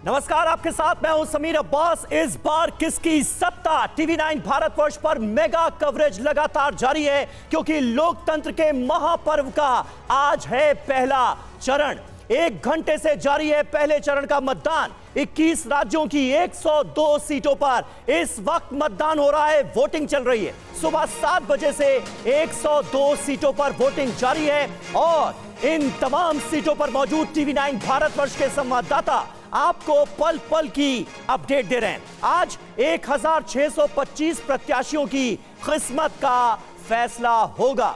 नमस्कार, आपके साथ मैं हूं समीर अब्बास। इस बार किसकी सत्ता? टीवी 9 भारतवर्ष पर मेगा कवरेज लगातार जारी है क्योंकि लोकतंत्र के महापर्व का आज है पहला चरण। 1 घंटे से जारी है पहले चरण का मतदान। 21 राज्यों की 102 सीटों पर इस वक्त मतदान हो रहा है, वोटिंग चल रही है। सुबह 7 बजे से 102 सीटों पर वोटिंग जारी है और इन तमाम सीटों पर मौजूद टीवी 9 भारतवर्ष के संवाददाता आपको पल पल की अपडेट दे रहे हैं। आज 1625 प्रत्याशियों की किस्मत का फैसला होगा।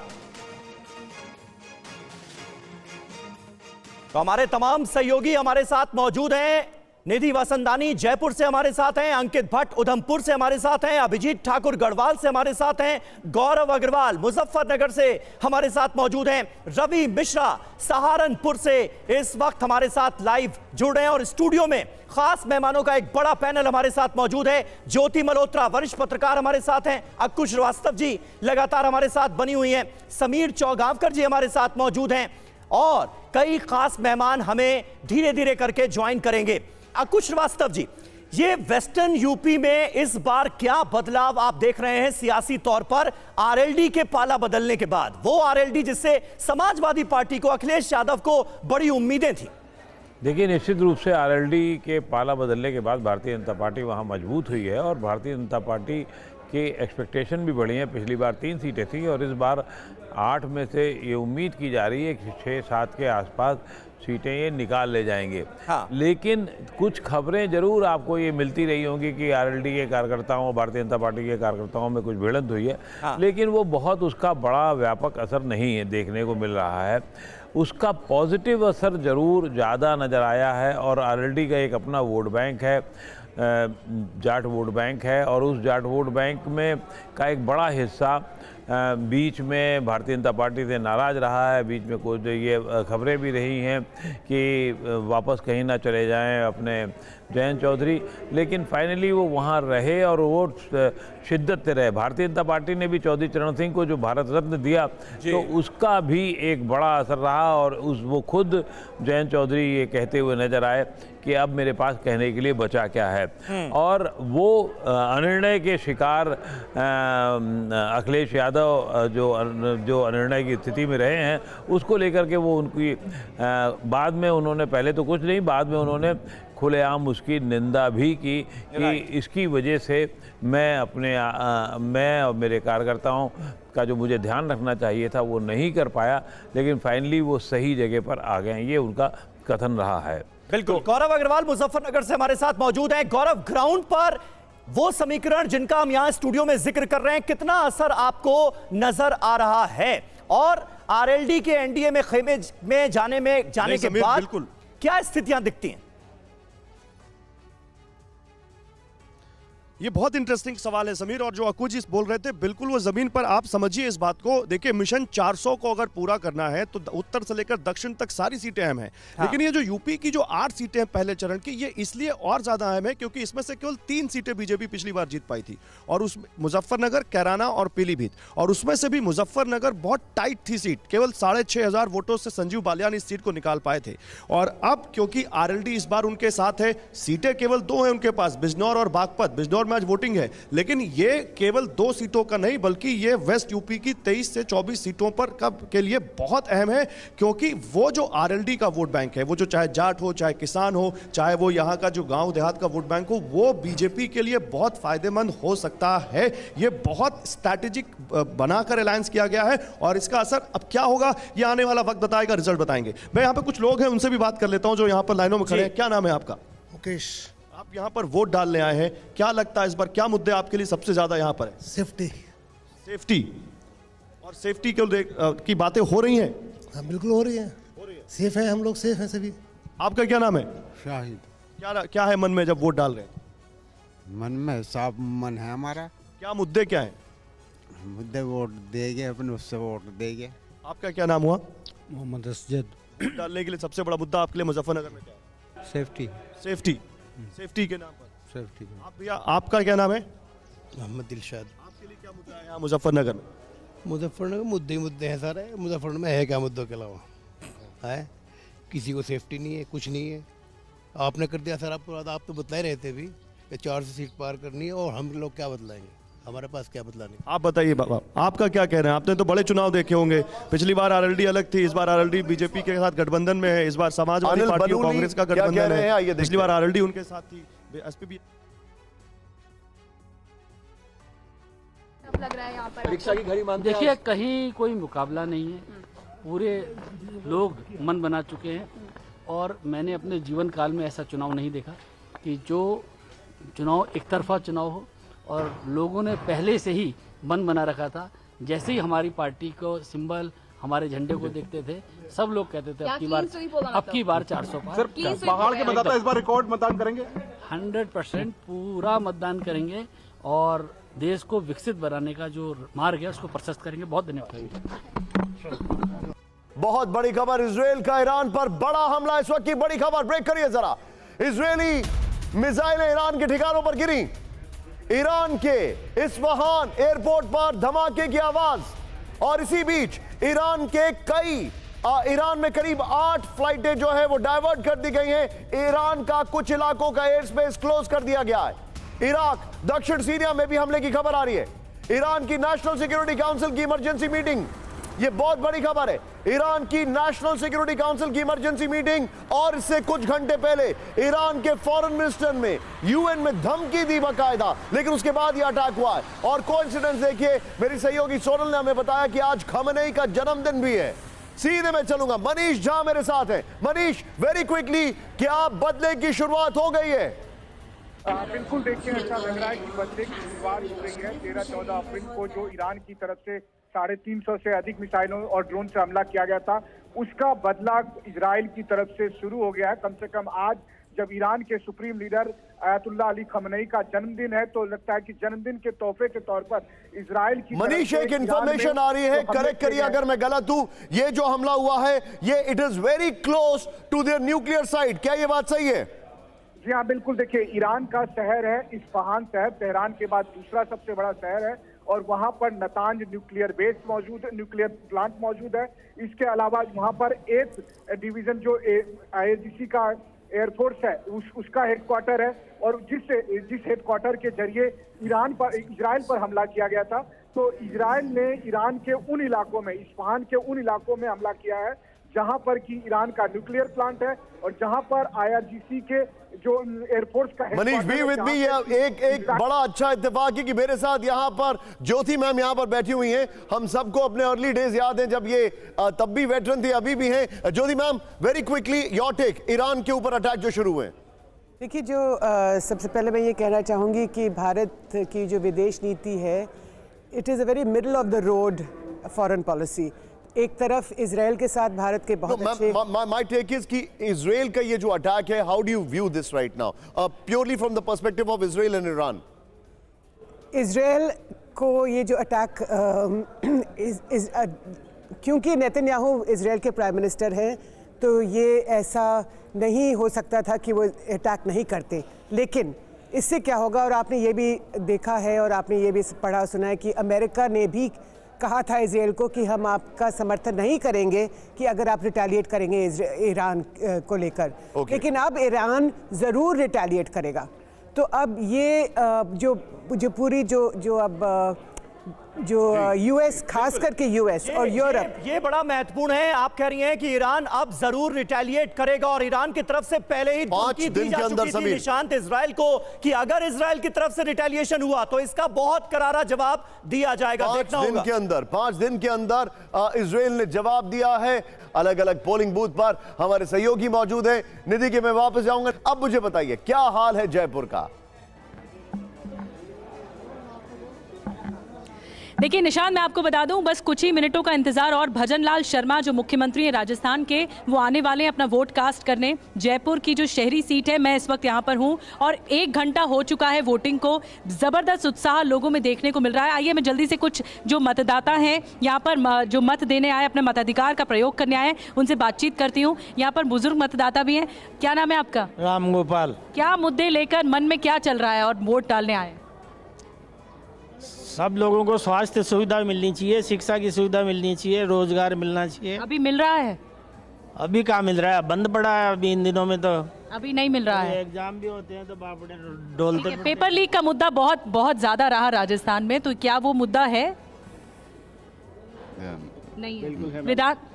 तो हमारे तमाम सहयोगी हमारे साथ मौजूद हैं। निधि वसंतानी जयपुर से हमारे साथ हैं, अंकित भट्ट उधमपुर से हमारे साथ हैं, अभिजीत ठाकुर गढ़वाल से हमारे साथ हैं, गौरव अग्रवाल मुजफ्फरनगर से हमारे साथ मौजूद हैं, रवि मिश्रा सहारनपुर से इस वक्त हमारे साथ लाइव जुड़ रहे हैं और स्टूडियो में खास मेहमानों का एक बड़ा पैनल हमारे साथ मौजूद है। ज्योति मल्होत्रा वरिष्ठ पत्रकार हमारे साथ हैं, अक्कू श्रीवास्तव जी लगातार हमारे साथ बनी हुई हैं, समीर चौगांवकर जी हमारे साथ मौजूद हैं और कई खास मेहमान हमें धीरे धीरे करके ज्वाइन करेंगे। अक्कू श्रीवास्तव जी, ये वेस्टर्न यूपी में इस बार क्या बदलाव आप देख रहे हैं सियासी तौर पर आरएलडी के पाला बदलने के बाद? वो आरएलडी जिससे समाजवादी पार्टी को, अखिलेश यादव को बड़ी उम्मीदें थी। देखिए, निश्चित रूप से आरएलडी के पाला बदलने के बाद भारतीय जनता पार्टी वहाँ मजबूत हुई है और भारतीय जनता पार्टी के एक्सपेक्टेशन भी बढ़ी हैं। पिछली बार 3 सीटें थी और इस बार 8 में से ये उम्मीद की जा रही है कि 6-7 के आसपास सीटें ये निकाल ले जाएंगे। हाँ। लेकिन कुछ खबरें जरूर आपको ये मिलती रही होंगी कि आरएलडी के कार्यकर्ताओं और भारतीय जनता पार्टी के कार्यकर्ताओं में कुछ भिड़ंत हुई है। हाँ। लेकिन वो बहुत उसका बड़ा व्यापक असर नहीं है देखने को मिल रहा है। उसका पॉजिटिव असर जरूर ज़्यादा नज़र आया है और आरएलडी का एक अपना वोट बैंक है, जाट वोट बैंक है और उस जाट वोट बैंक में का एक बड़ा हिस्सा बीच में भारतीय जनता पार्टी से नाराज़ रहा है। बीच में कुछ ये खबरें भी रही हैं कि वापस कहीं ना चले जाएं अपने जयंत चौधरी, लेकिन फाइनली वो वहाँ रहे और वो शिद्दत से रहे। भारतीय जनता पार्टी ने भी चौधरी चरण सिंह को जो भारत रत्न दिया तो उसका भी एक बड़ा असर रहा और वो खुद जयंत चौधरी ये कहते हुए नजर आए कि अब मेरे पास कहने के लिए बचा क्या है। और वो अनिर्णय के शिकार अखिलेश यादव जो अनिर्णय की स्थिति में रहे हैं उसको लेकर के वो उनकी बाद में उन्होंने, पहले तो कुछ नहीं, बाद में उन्होंने खुलेआम उसकी निंदा भी की कि इसकी वजह से मैं और मेरे कार्यकर्ताओं का जो मुझे ध्यान रखना चाहिए था वो नहीं कर पाया, लेकिन फाइनली वो सही जगह पर आ गए हैं, ये उनका कथन रहा है। बिल्कुल। गौरव अग्रवाल मुजफ्फरनगर से हमारे साथ मौजूद हैं। गौरव, ग्राउंड पर वो समीकरण जिनका हम यहां स्टूडियो में जिक्र कर रहे हैं, कितना असर आपको नजर आ रहा है? और आरएलडी के एनडीए में खेमे में जाने के बाद क्या स्थितियां दिखती हैं? ये बहुत इंटरेस्टिंग सवाल है समीर, और जो अक्कू जी बोल रहे थे बिल्कुल वो जमीन पर आप समझिए इस बात को। देखिए, मिशन 400 को अगर पूरा करना है तो उत्तर से लेकर दक्षिण तक सारी सीटें अहम हैं। हाँ। लेकिन ये जो यूपी की जो 8 सीटें हैं पहले चरण की, ये इसलिए और ज्यादा अहम है क्योंकि इसमें से केवल 3 सीटें बीजेपी पिछली बार जीत पाई थी और उस मुजफ्फरनगर, कैराना और पीलीभीत, और उसमें से भी मुजफ्फरनगर बहुत टाइट थी सीट, केवल 6500 वोटों से संजीव बालियान इस सीट को निकाल पाए थे। और अब क्योंकि आरएलडी इस बार उनके साथ है, सीटें केवल 2 हैं उनके पास, बिजनौर और बागपत। बिजनौर आज वोटिंग है, लेकिन ये केवल 2 सीटों का नहीं बल्कि ये वेस्ट यूपी की 23 से 24 सीटों पर के लिए बहुत अहम है क्योंकि वो जो आरएलडी का वोट बैंक है, वो जो चाहे जाट हो, चाहे किसान हो, चाहे वो यहाँ का जो गांव देहात का वोट बैंक हो, वो बीजेपी के लिए बहुत फायदेमंद हो सकता है। ये बहुत स्ट्रैटेजिक बनाकर अलायंस किया गया है और इसका असर अब क्या होगा ये आने वाला वक्त बताएगा, रिजल्ट बताएंगे। मैं यहाँ पे कुछ लोग हैं उनसे भी बात कर लेता हूँ जो यहाँ पर लाइनों में खड़े हैं। क्या नाम है आपका? मुकेश। आप यहाँ पर वोट डालने आए हैं, क्या लगता है इस बार क्या मुद्दे आपके लिए सबसे ज्यादा यहाँ पर है? सेफ्टी। और सेफ्टी की बातें हो रही हैं? हाँ, बिल्कुल हो रही है। सेफ है, हम लोग सेफ हैं सभी। आपका क्या नाम है? शाहिद। क्या है मन में जब वोट डाल रहे हैं? मन में साफ मन है हमारा। क्या मुद्दे क्या है? मुद्दे वोट देंगे, अपने उससे वोट देंगे। आपका क्या नाम हुआ? मोहम्मद असजद। वोट डालने के लिए सबसे बड़ा मुद्दा आपके लिए मुजफ्फरनगर में क्या है? सेफ्टी के नाम पर सेफ्टी। आप भैया, आपका क्या नाम है? मोहम्मद दिलशाद। आपके लिए क्या मुद्दा है यहाँ मुजफ्फरनगर में? मुजफ्फरनगर मुद्दे हैं सारे। मुजफ्फरनगर में है क्या मुद्दों के अलावा? है किसी को सेफ्टी नहीं है, कुछ नहीं है। आपने कर दिया सर, आप तो बतला ही रहे थे अभी कि 400 सीट पार करनी है, और हम लोग क्या बतलाएंगे, हमारे पास क्या बतलाने। आप बताइए बाबा, आपका क्या कहना है? आपने तो बड़े चुनाव देखे होंगे, पिछली बार आरएलडी अलग थी, इस बार आरएलडी बीजेपी के साथ गठबंधन में है, इस बार समाजवादी अनिल पार्टी और बलूनी कांग्रेस का क्या कह गठबंधन रहे हैं? आइए है, देखते पिछली बार हैं। आरएलडी उनके साथ थी, एसपी भी। लग रहा है यहाँ पर परीक्षा की घड़ी मानते हैं? देखिए, कहीं कोई मुकाबला नहीं है, पूरे लोग मन बना चुके हैं, और मैंने अपने जीवन काल में ऐसा चुनाव नहीं देखा कि जो चुनाव एक तरफा चुनाव हो, और लोगों ने पहले से ही मन बना रखा था। जैसे ही हमारी पार्टी को सिंबल, हमारे झंडे को देखते थे, सब लोग कहते थे अब की बार 400 पार। पहाड़ के मतदाता इस बार रिकॉर्ड मतदान करेंगे? 100% पूरा मतदान करेंगे, और देश को विकसित बनाने का जो मार्ग है उसको प्रशस्त करेंगे। बहुत धन्यवाद। बहुत बड़ी खबर, इजराइल का ईरान पर बड़ा हमला। इस वक्त की बड़ी खबर, ब्रेक करिए जरा। इजरायली मिसाइलें ईरान के ठिकानों पर गिरी। ईरान के इस्फहान एयरपोर्ट पर धमाके की आवाज, और इसी बीच ईरान में करीब 8 फ्लाइटें जो है वो डाइवर्ट कर दी गई हैं। ईरान का कुछ इलाकों का एयर स्पेस क्लोज कर दिया गया है। इराक, दक्षिण सीरिया में भी हमले की खबर आ रही है। ईरान की नेशनल सिक्योरिटी काउंसिल की इमरजेंसी मीटिंग, यह बहुत बड़ी खबर है। ईरान की नेशनल सिक्योरिटी काउंसिल की इमरजेंसी मीटिंग, और इससे कुछ घंटे पहले ईरान के फॉरेन मिनिस्टर में यूएन में धमकी दी बाकायदा, लेकिन उसके बाद यह अटैक हुआ है। और कोइंसिडेंस देखिए, मेरी सहयोगी सोनल ने हमें बताया कि आज खमेनेई का जन्मदिन भी है। सीधे मैं चलूंगा, मनीष झा मेरे साथ है। मनीष, वेरी क्विकली, क्या बदले की शुरुआत हो गई है? बिल्कुल, देखिए ऐसा लग रहा है कि बदले की शुरुआत हो गई है। 13-14 अप्रैल को जो ईरान की तरफ से 350 से अधिक मिसाइलों और ड्रोन से हमला किया गया था, उसका बदला इजराइल की तरफ से शुरू हो गया है। कम से कम आज जब ईरान के supreme leader Ayatollah Ali Khamenei का जन्मदिन है, तो लगता है कि जन्मदिन के तोहफे के तौर पर इजराइल की मनीष, एक इंफॉर्मेशन आ रही है, करेक्ट करिए अगर मैं गलत हूं, ये जो हमला हुआ है ये it is very close to their nuclear site, क्या ये बात सही है? जी हाँ, बिल्कुल। देखिए, ईरान का शहर है इस्फहान शहर, तेहरान के बाद दूसरा सबसे बड़ा शहर है, और वहां पर नतांज न्यूक्लियर बेस मौजूद है, न्यूक्लियर प्लांट मौजूद है। इसके अलावा वहां पर 8th डिवीजन जो IRGC का एयरफोर्स है उसका हेडक्वार्टर है, और जिस हेडक्वार्टर के जरिए इजराइल पर हमला किया गया था। तो इजराइल ने ईरान के उन इलाकों में, इस्फहान के उन इलाकों में हमला किया है जहां पर कि ईरान का न्यूक्लियर प्लांट है, और जहां पर IRGC के जो एयरफोर्स का मनीष बी विद मी, एक बड़ा अच्छा इत्तेफाक है कि मेरे साथ यहाँ पर ज्योति मैम यहाँ पर बैठी हुई हैं। हम सबको अपने अर्ली डेज याद हैं जब ये तब भी वेटरन थी, अभी भी हैं। Jyoti ma'am, very quickly your take, Iran के ऊपर अटैक जो शुरू हुए। देखिए, जो सबसे पहले मैं ये कहना चाहूँगी कि भारत की जो विदेश नीति है, it is a very middle of the road foreign policy. एक तरफ इजराइल के साथ भारत के बहुत अच्छे, माय टेक इज कि इजराइल का ये जो अटैक है, how do you view this right now, purely from the perspective of Israel and Iran? Israel को ये जो अटैक क्योंकि नेतन्याहू इजराइल के प्राइम मिनिस्टर हैं, तो ये ऐसा नहीं हो सकता था कि वो अटैक नहीं करते। लेकिन इससे क्या होगा, और आपने ये भी देखा है और आपने ये भी पढ़ा सुना है कि अमेरिका ने भी कहा था इजराइल को कि हम आपका समर्थन नहीं करेंगे कि अगर आप रिटेलिएट करेंगे ईरान को लेकर। लेकिन अब ईरान ज़रूर रिटेलिएट करेगा। तो अब ये जो पूरी जो अब जो यूएस, खास करके यूएस और यूरोप, ये बड़ा महत्वपूर्ण है। आप कह रही हैं कि ईरान अब जरूर रिटेलिएट करेगा, और ईरान की तरफ से पहले ही धमकी दी जा चुकी थी निशांत इजराइल को कि अगर इजराइल की तरफ से रिटेलिएशन हुआ तो इसका बहुत करारा जवाब दिया जाएगा। देखना होगा 5 दिन के अंदर इजराइल ने जवाब दिया है। अलग अलग पोलिंग बूथ पर हमारे सहयोगी मौजूद हैं। निधि के मैं वापस जाऊंगा। अब मुझे बताइए क्या हाल है जयपुर का? देखिए निशांत, मैं आपको बता दूं, बस कुछ ही मिनटों का इंतजार और भजनलाल शर्मा जो मुख्यमंत्री हैं राजस्थान के, वो आने वाले हैं अपना वोट कास्ट करने। जयपुर की जो शहरी सीट है, मैं इस वक्त यहाँ पर हूँ और 1 घंटा हो चुका है वोटिंग को। ज़बरदस्त उत्साह लोगों में देखने को मिल रहा है। आइए मैं जल्दी से कुछ जो मतदाता हैं यहाँ पर जो मत देने आए, अपने मताधिकार का प्रयोग करने आए, उनसे बातचीत करती हूँ। यहाँ पर बुजुर्ग मतदाता भी हैं। क्या नाम है आपका? राम गोपाल। क्या मुद्दे लेकर मन में क्या चल रहा है और वोट डालने आए? सब लोगों को स्वास्थ्य सुविधा मिलनी चाहिए, शिक्षा की सुविधा मिलनी चाहिए, रोजगार मिलना चाहिए। अभी मिल रहा है? अभी कहाँ मिल रहा है, बंद पड़ा है अभी इन दिनों में। तो अभी नहीं मिल रहा है। एग्जाम भी होते हैं तो बापड़े डोलते ठीक है, पेपर लीक का मुद्दा बहुत बहुत ज्यादा रहा राजस्थान में, तो क्या वो मुद्दा है? नहीं है।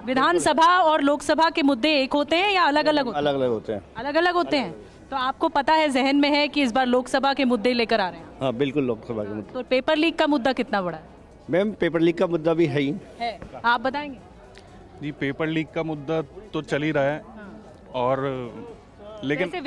विधानसभा और लोकसभा के मुद्दे एक होते हैं या अलग अलग होते हैं? अलग अलग होते हैं। अलग अलग होते हैं। तो आपको पता है, जहन में है कि इस बार लोकसभा के मुद्दे लेकर आ रहे हैं? हाँ बिल्कुल, लोकसभा के मुद्दे। तो पेपर लीक का मुद्दा कितना बड़ा है? मैम पेपर लीक का मुद्दा भी है ही है, आप बताएंगे? जी, पेपर लीक का मुद्दा तो चल ही रहा है। और लेकिन वैसे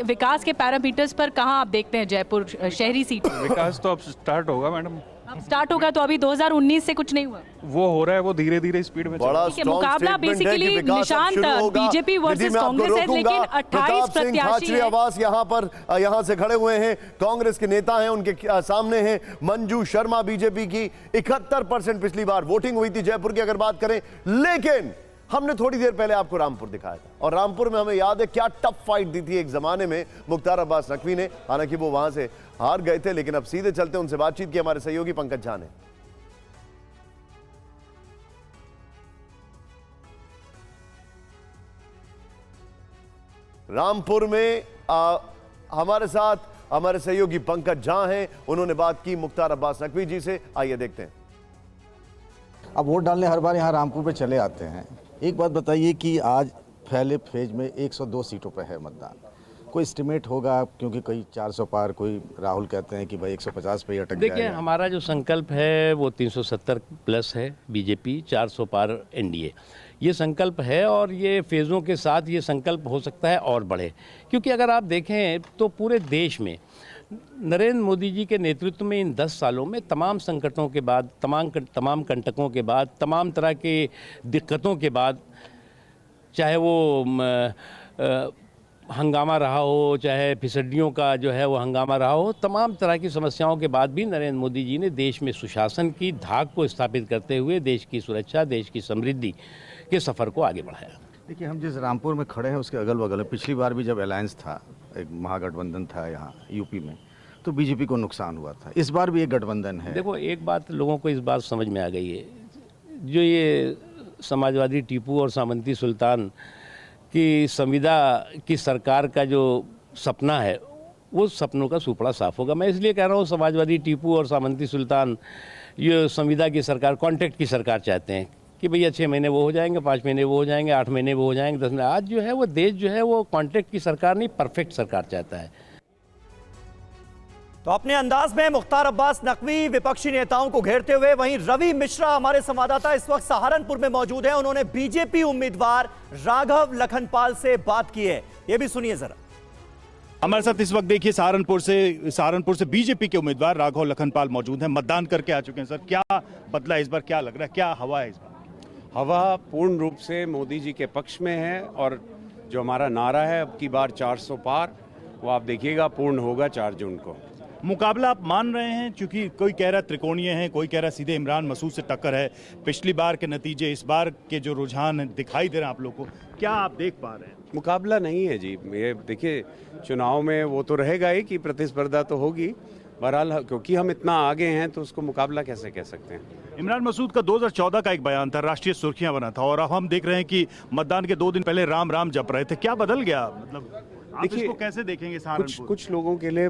विकास के पैरामीटर्स पर कहाँ आप देखते हैं जयपुर शहरी सीट? विकास तो अब स्टार्ट होगा मैडम। अब स्टार्ट होगा तो अभी 2019 से कुछ नहीं हुआ, वो हो रहा है, वो धीरे धीरे स्पीड में बड़ा ठीक है। मुकाबला basically Nishant BJP versus Congress है, लेकिन 28 प्रत्याशी आवास यहाँ से खड़े हुए हैं, कांग्रेस के नेता हैं, उनके सामने हैं मंजू शर्मा बीजेपी की। 71% पिछली बार वोटिंग हुई थी जयपुर की अगर बात करें, लेकिन हमने थोड़ी देर पहले आपको रामपुर दिखाया था और रामपुर में हमें याद है क्या टफ फाइट दी थी एक जमाने में मुख्तार अब्बास नकवी ने। हालांकि वो वहां से हार गए थे, लेकिन अब सीधे चलते उनसे बातचीत की हमारे सहयोगी पंकज झा ने। रामपुर में हमारे साथ हमारे सहयोगी पंकज झा हैं, उन्होंने बात की मुख्तार अब्बास नकवी जी से। आइए देखते हैं। अब वोट डालने हर बार यहाँ रामपुर पे चले आते हैं। एक बात बताइए कि आज पहले फेज में 102 सीटों पे है मतदान, कोई एस्टिमेट होगा? क्योंकि कोई 400 पार, कोई राहुल कहते हैं कि भाई 150 पे ही अटक जाएगा। देखिए, हमारा जो संकल्प है वो 370 प्लस है बीजेपी, 400 पार एनडीए, ये संकल्प है। और ये फेज़ों के साथ ये संकल्प हो सकता है और बढ़े, क्योंकि अगर आप देखें तो पूरे देश में नरेंद्र मोदी जी के नेतृत्व में इन 10 सालों में तमाम संकटों के बाद, तमाम कंटकों के बाद, तमाम तरह के दिक्कतों के बाद, चाहे वो हंगामा रहा हो, चाहे फिसड्डियों का जो है वो हंगामा रहा हो, तमाम तरह की समस्याओं के बाद भी नरेंद्र मोदी जी ने देश में सुशासन की धाक को स्थापित करते हुए देश की सुरक्षा, देश की समृद्धि के सफ़र को आगे बढ़ाया। देखिए, हम जिस रामपुर में खड़े हैं उसके अगल बगल, पिछली बार भी जब अलायंस था, एक महागठबंधन था यहाँ यूपी में, तो बीजेपी को नुकसान हुआ था। इस बार भी एक गठबंधन है। देखो, एक बात लोगों को इस बात समझ में आ गई है, जो ये समाजवादी टीपू और सामंती सुल्तान की संविदा की सरकार का जो सपना है, वो सपनों का सुपड़ा साफ होगा। मैं इसलिए कह रहा हूँ, समाजवादी टीपू और सामंती सुल्तान ये संविदा की सरकार, कॉन्ट्रैक्ट की सरकार चाहते हैं कि भैया 6 महीने वो हो जाएंगे, 5 महीने वो हो जाएंगे, 8 महीने वो हो जाएंगे, 10 महीने। आज जो है वो देश जो है वो कॉन्ट्रैक्ट की सरकार नहीं, परफेक्ट सरकार चाहता है। तो अपने अंदाज में मुख्तार अब्बास नकवी विपक्षी नेताओं को घेरते हुए, वहीं रवि मिश्रा हमारे संवाददाता इस वक्त सहारनपुर में मौजूद हैं। उन्होंने बीजेपी उम्मीदवार राघव लखनपाल से बात की है, ये भी सुनिए जरा। हमारे साथ इस वक्त देखिए सहारनपुर से बीजेपी के उम्मीदवार राघव लखनपाल मौजूद हैं, मतदान करके आ चुके हैं। सर, क्या बदला इस बार, क्या लग रहा है, क्या हवा है इस बार? हवा पूर्ण रूप से मोदी जी के पक्ष में है और जो हमारा नारा है अब की बार 400 पार, वो आप देखिएगा पूर्ण होगा 4 जून को। मुकाबला आप मान रहे हैं, क्योंकि कोई कह रहा है त्रिकोणीय है, कोई कह रहा है सीधे इमरान मसूद से टक्कर है। पिछली बार के नतीजे, इस बार के जो रुझान दिखाई दे रहे हैं आप लोग को, क्या आप देख पा रहे हैं? मुकाबला नहीं है जी, ये देखिए चुनाव में वो तो रहेगा ही कि प्रतिस्पर्धा तो होगी, बहरहाल क्योंकि हम इतना आगे हैं तो उसको मुकाबला कैसे कह सकते हैं। इमरान मसूद का 2014 का एक बयान था, राष्ट्रीय सुर्खियां बना था, और अब हम देख रहे हैं कि मतदान के 2 दिन पहले राम राम जप रहे थे। क्या बदल गया? मतलब आप इसको कैसे देखेंगे? कुछ लोगों के लिए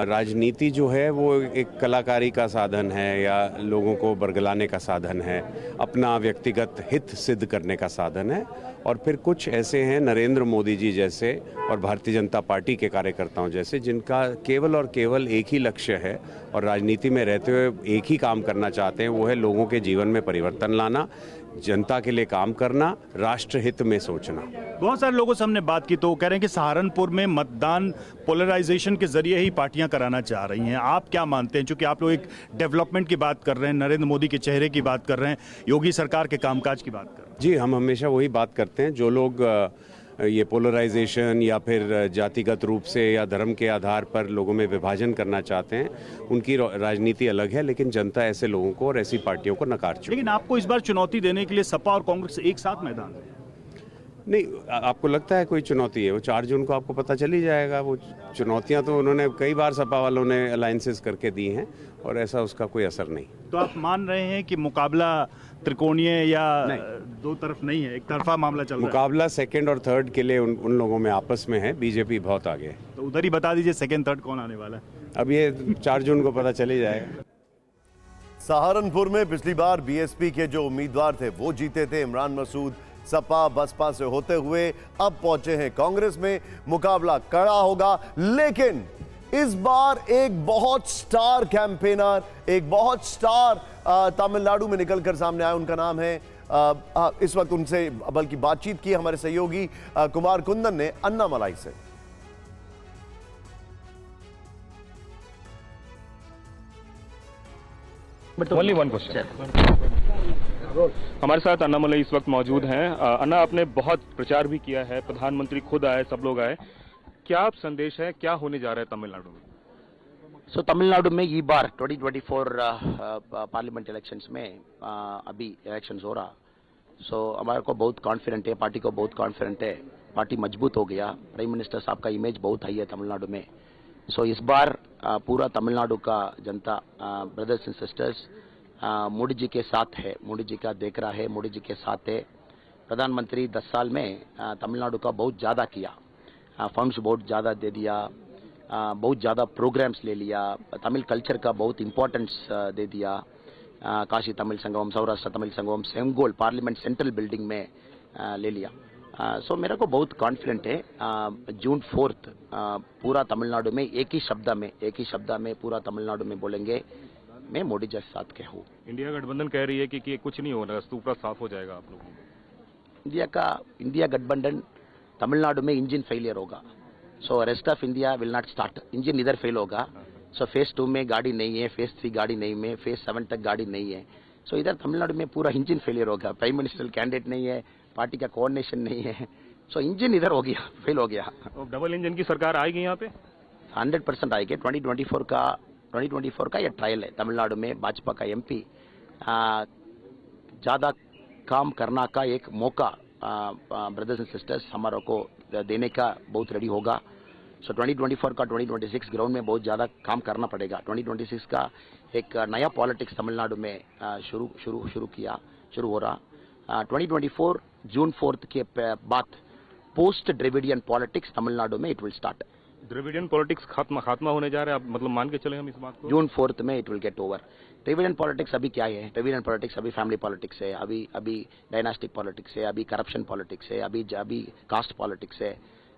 राजनीति जो है वो एक कलाकारी का साधन है या लोगों को बरगलाने का साधन है, अपना व्यक्तिगत हित सिद्ध करने का साधन है। और फिर कुछ ऐसे हैं नरेंद्र मोदी जी जैसे और भारतीय जनता पार्टी के कार्यकर्ताओं जैसे, जिनका केवल और केवल एक ही लक्ष्य है और राजनीति में रहते हुए एक ही काम करना चाहते हैं, वो है लोगों के जीवन में परिवर्तन लाना, जनता के लिए काम करना, राष्ट्र हित में सोचना। बहुत सारे लोगों से हमने बात की तो वो कह रहे हैं कि सहारनपुर में मतदान पोलराइजेशन के जरिए ही पार्टियां कराना चाह रही हैं। आप क्या मानते हैं? क्योंकि आप लोग एक डेवलपमेंट की बात कर रहे हैं, नरेंद्र मोदी के चेहरे की बात कर रहे हैं, योगी सरकार के कामकाज की बात कर रहे हैं। जी, हम हमेशा वही बात करते हैं। जो लोग ये पोलराइजेशन या फिर जातिगत रूप से या धर्म के आधार पर लोगों में विभाजन करना चाहते हैं, उनकी राजनीति अलग है, लेकिन जनता ऐसे लोगों को और ऐसी पार्टियों को नकार चुकी है। लेकिन आपको इस बार चुनौती देने के लिए सपा और कांग्रेस एक साथ मैदान में? नहीं, आपको लगता है कोई चुनौती है? वो 4 जून को आपको पता चल ही जाएगा। वो चुनौतियां तो उन्होंने कई बार सपा वालों ने अलायंसेस करके दी हैं और ऐसा उसका कोई असर नहीं। तो आप मान रहे हैं कि मुकाबला त्रिकोणीय या दो तरफ नहीं है, एक तरफा मामला चल रहा है? मुकाबला सेकंड और थर्ड के लिए उन लोगों में आपस में है। बीजेपी बहुत आगे है। तो उधर ही बता दीजिए सेकंड थर्ड कौन आने वाला है? अब ये 4 जून को पता चल ही जाएगा। सहारनपुर में पिछली बार बीएसपी के जो उम्मीदवार थे वो जीते थे। इमरान मसूद सपा बसपा से होते हुए अब पहुंचे हैं कांग्रेस में। मुकाबला कड़ा होगा, लेकिन इस बार एक बहुत स्टार कैंपेनर, एक बहुत स्टार तमिलनाडु में निकलकर सामने आया। उनका नाम है, इस वक्त उनसे बल्कि बातचीत की हमारे सहयोगी कुमार कुंदन ने अन्नामलाई से। Only one question. हमारे साथ अन्नामलाई इस वक्त मौजूद हैं। अन्ना, आपने बहुत प्रचार भी किया है, प्रधानमंत्री खुद आए, सब लोग आए, क्या आप संदेश है, क्या होने जा रहा है तमिलनाडु में? सो तमिलनाडु में ये बार 2024 पार्लियामेंट इलेक्शंस में अभी इलेक्शंस हो रहा। सो हमारे को बहुत कॉन्फिडेंट है, पार्टी को बहुत कॉन्फिडेंट है, पार्टी मजबूत हो गया। प्राइम मिनिस्टर साहब का इमेज बहुत हाई है तमिलनाडु में। सो इस बार पूरा तमिलनाडु का जनता, brothers and sisters, Modi ji के साथ है। मोदी जी का देख रहा है, मोदी जी के साथ है। प्रधानमंत्री 10 साल में तमिलनाडु का बहुत ज़्यादा किया, फंड्स बहुत ज़्यादा दे दिया, बहुत ज़्यादा प्रोग्राम्स ले लिया, तमिल कल्चर का बहुत इंपॉर्टेंस दे दिया। काशी तमिल संगम, सौराष्ट्र तमिल संगम, सेमगोल पार्लियामेंट सेंट्रल बिल्डिंग में ले लिया। सो मेरे को बहुत कॉन्फिडेंट है। जून 4 पूरा तमिलनाडु में एक ही शब्द में पूरा तमिलनाडु में बोलेंगे, मैं मोदी जी के साथ के हूँ। इंडिया गठबंधन कह रही है कि कुछ नहीं होगा, स्तूपा साफ हो जाएगा आप लोगों को। इंडिया गठबंधन तमिलनाडु में इंजन फेलियर होगा। So rest of India will not start. Engine इधर फेल होगा। सो फेज 2 में गाड़ी नहीं है, फेज 3 गाड़ी नहीं है, फेज 7 तक गाड़ी नहीं है। सो इधर तमिलनाडु में पूरा इंजन फेलियर होगा। प्राइम मिनिस्टर कैंडिडेट नहीं है, पार्टी का कोऑर्डिनेशन नहीं है। सो इंजन इधर हो गया, फेल हो गया। डबल इंजन की सरकार आएगी यहाँ पे? 100% आएगी। 2024 का ये ट्रायल है। तमिलनाडु में भाजपा का एमपी ज़्यादा काम करना का एक मौका ब्रदर्स एंड सिस्टर्स हमारों को देने का बहुत रेडी होगा। सो 2024 का 2026 ग्राउंड में बहुत ज़्यादा काम करना पड़ेगा। 2026 का एक नया पॉलिटिक्स तमिलनाडु में शुरू हो रहा। 2024 जून 4 के बाद पोस्ट द्रविडियन पॉलिटिक्स तमिलनाडु में it will start. Dravidian politics खात्मा होने जा रहा है, आप मतलब मान के चले हम इस बात को? जून 4 में it will get over. Dravidian politics अभी क्या है? द्रविडियन पॉलिटिक्स अभी फैमिली पॉलिटिक्स है, अभी डायनास्टिक पॉलिटिक्स है, अभी करप्शन पॉलिटिक्स है, अभी कास्ट पॉलिटिक्स है।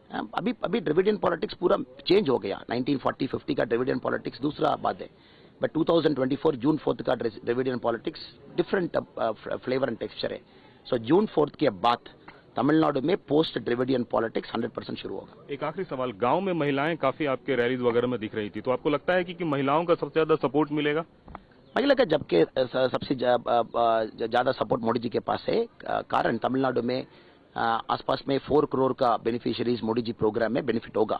अभी द्रविडियन पॉलिटिक्स पूरा चेंज हो गया। 1940-50 का द्रविडियन पॉलिटिक्स दूसरा बात है, बट 2024 जून 4 का Dravidian politics different flavour and texture है। सो जून 4 के बाद तमिलनाडु में पोस्ट द्रविडियन पॉलिटिक्स 100% शुरू होगा। एक आखिरी सवाल, गांव में महिलाएं काफी आपके रैलीज वगैरह में दिख रही थी, तो आपको लगता है कि महिलाओं का सबसे ज्यादा सपोर्ट मिलेगा? महिला का जबकि सबसे ज्यादा सपोर्ट मोदी जी के पास है। कारण तमिलनाडु में आसपास में 4 करोड़ का बेनिफिशियरीज मोदी जी प्रोग्राम में बेनिफिट होगा।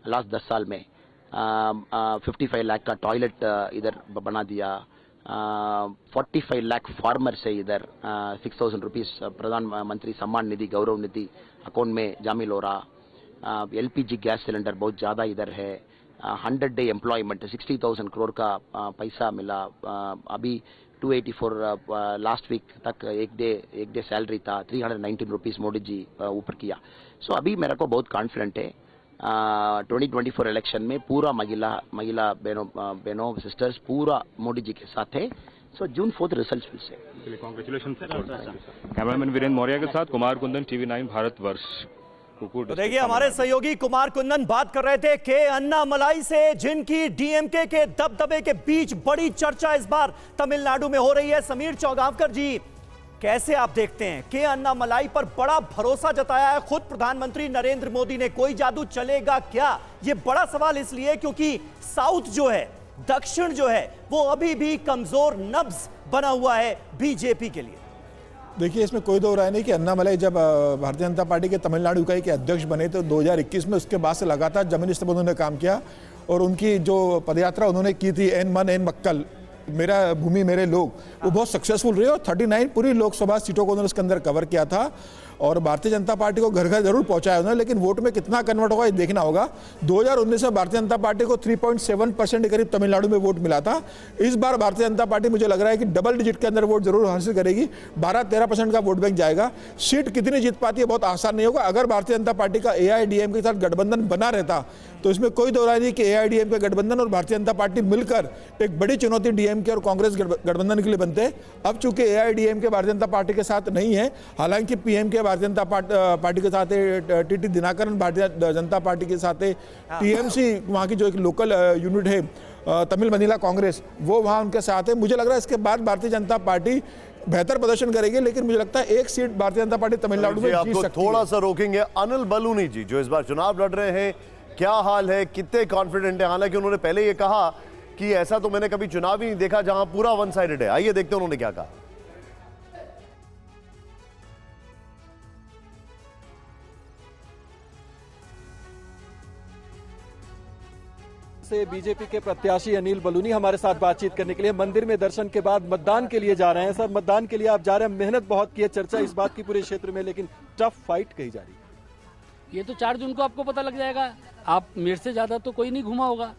लास्ट 10 साल में 55 लाख का टॉयलेट इधर बना दिया। 45 लाख फार्मर से इधर 6,000 रुपीज़ प्रधानमंत्री सम्मान निधि, गौरव निधि अकाउंट में जामिल हो रहा। LPG गैस सिलेंडर बहुत ज़्यादा इधर है। 100 डे एम्प्लॉयमेंट 60,000 करोड़ का पैसा मिला। अभी 284 लास्ट वीक तक एक डे सैलरी था। 319 रुपीज़ मोदी जी ऊपर किया। सो अभी मेरे को बहुत कॉन्फिडेंट है 2024 इलेक्शन में पूरा महिला बहनों सिस्टर्स पूरा मोदी जी के साथ है। So June 4 results will say. Congratulation. Cameraman Virendra Maurya के साथ कुमार कुंदन, TV9 भारतवर्ष। तो देखिए, हमारे सहयोगी कुमार कुंदन बात कर रहे थे के अन्नामलाई से, जिनकी डीएमके के दबदबे के बीच बड़ी चर्चा इस बार तमिलनाडु में हो रही है। समीर चौगावकर जी, कैसे आप देखते हैं? के अन्नामलाई पर बड़ा भरोसा जताया है खुद प्रधानमंत्री नरेंद्र मोदी ने। कोई जादू चलेगा क्या? ये बड़ा सवाल इसलिए क्योंकि साउथ जो है, दक्षिण जो है, वो अभी भी कमजोर नब्ज बना हुआ है बीजेपी के लिए। देखिए, इसमें कोई दो राय नहीं कि अन्नामलाई जब भारतीय जनता पार्टी के तमिलनाडु इकाई के अध्यक्ष बने तो 2021 में, उसके बाद से लगातार जमीनी स्तर पर उन्होंने काम किया। और उनकी जो पदयात्रा उन्होंने की थी, एन मन एन मक्कल, मेरा भूमि मेरे लोग, वो बहुत सक्सेसफुल रही और 39 पूरी लोकसभा सीटों को उन्होंने उसके अंदर कवर किया था। और भारतीय जनता पार्टी को घर घर जरूर पहुंचाया उन्होंने, लेकिन वोट में कितना कन्वर्ट होगा ये देखना होगा। 2019 में भारतीय जनता पार्टी को 3.7% के करीब तमिलनाडु में वोट मिला था। इस बार भारतीय जनता पार्टी मुझे लग रहा है कि डबल डिजिट के अंदर वोट जरूर हासिल करेगी, 12-13% का वोट बैंक जाएगा। सीट कितनी जीत पाती है बहुत आसान नहीं होगा। अगर भारतीय जनता पार्टी का AIADMK के साथ गठबंधन बना रहता तो इसमें कोई दो राय नहीं कि AIADMK का गठबंधन और भारतीय जनता पार्टी मिलकर एक बड़ी चुनौती DMK और कांग्रेस गठबंधन के लिए बनते। अब चूंकि AIADMK भारतीय जनता पार्टी के साथ नहीं है, हालांकि PMK भारतीय जनता पार्टी के साथ है, TT दिनाकरन भारतीय जनता पार्टी के साथ है, TMC वहाँ की जो एक लोकल यूनिट है तमिल मनीला कांग्रेस, वो वहाँ उनके साथ है। मुझे लग रहा है इसके बाद भारतीय जनता पार्टी बेहतर प्रदर्शन करेगी, लेकिन मुझे लगता है एक सीट भारतीय जनता पार्टी तमिलनाडु में जीत सकती है। थोड़ा सा रोकेंगे। अनिल बलूनी जी जो इस बार चुनाव लड़ रहे हैं, क्या हाल है, कितने कॉन्फिडेंट है? हालांकि उन्होंने पहले ये कहा कि ऐसा तो मैंने कभी चुनाव ही नहीं देखा जहां पूरा वन साइडेड है। आइए देखते हैं उन्होंने क्या कहा। से बीजेपी के प्रत्याशी अनिल बलूनी हमारे साथ बातचीत करने के लिए मंदिर में दर्शन के बाद मतदान के लिए जा रहे हैं। सर, मतदान के लिए आप जा रहे हैं, मेहनत बहुत की है, चर्चा इस बात की पूरे क्षेत्र में, लेकिन टफ फाइट कही जा रही है। ये तो 4 जून को आपको पता लग जाएगा। आप मेरे से ज्यादा तो कोई नहीं घुमा होगा।